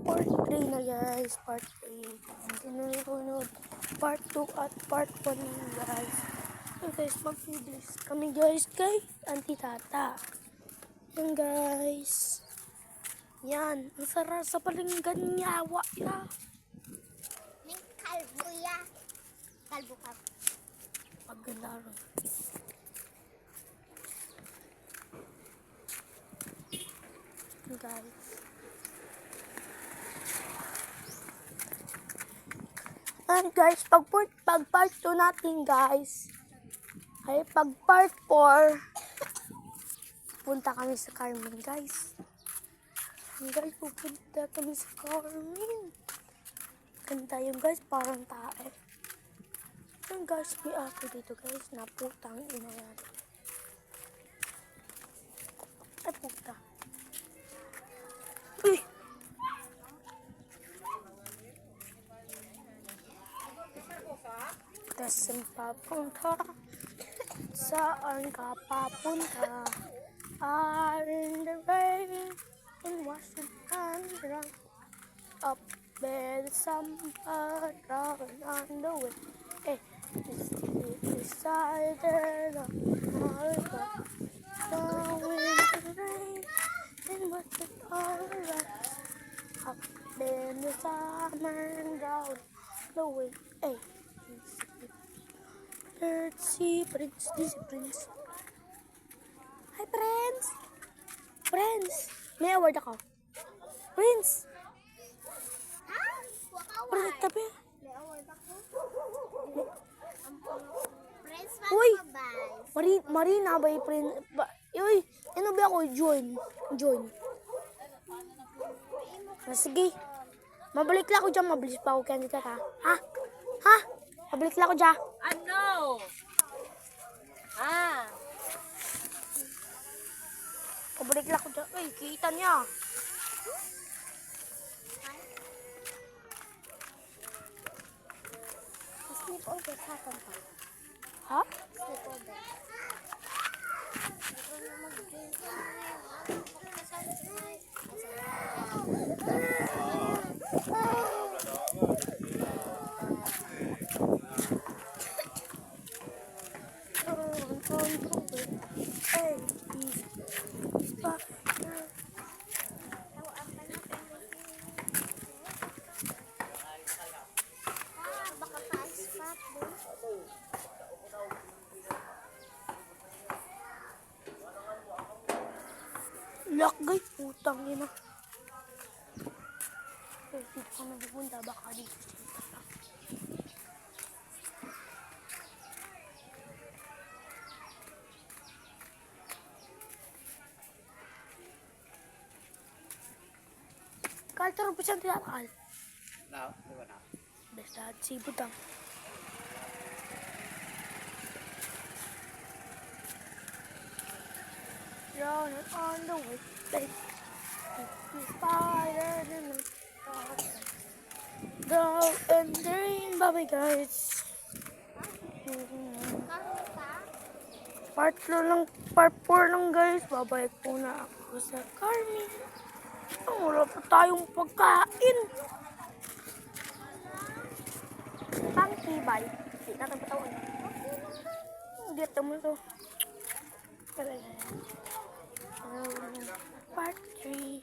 Part 3 na guys, part 3. Hindi na nilunod. Part 2 at part 1 na guys. So guys, mag-videos kami guys kay Auntie Tata. Yan guys. Yan, ang sarap sa palinggan niya. Ya. May kalbo ya. Kalbo ka. Paganda rin. Guys. And guys, pag part 2 natin guys, ay pag part 4, punta kami sa Carmen guys. And guys, pupunta kami sa Carmen. Ganda yun guys, parang tae. And guys, may ako dito guys, na putang ina yan. Ay puta. Uy! Saan papunta? Saan ka papunta? Are in the rain and washing and run up there somewhere down on the way. Hey, decided on down in the rain and washing all around up there in the summer down the way. Hey. Si Prince, si Prince. Hi, Prince! Prince! May award ako. Prince! Ha? Wakawa. Prince, tabi. May award ako. Prince Uy! Magpabay. Marina ba yung Prince? Uy! Ano ba ako? Join. Sige. Mabalik lang ako dyan. Mabilis pa ako kaya ha? Ha? Mabalik lang ako dyan. Ano? Mabalik lang ako dyan. Uy, kita niya. Sleep over sa pa. Ha? Sleep over. Baka pa-spot doon. Lock guys, putang ina. Dito ka nagpupunta, baka dito siya. Kaltaro pa siyang tinakal. Basta si Butang. Running on the way, baby. Inspired in the dark. Go and dream, baby guys. Karoon ka? Part 4 lang guys. Babalik po na ako sa Carmen. Wala pa tayong pagkain. Pang tibay. Hindi natin patawan. Hindi naman ito. Part 3.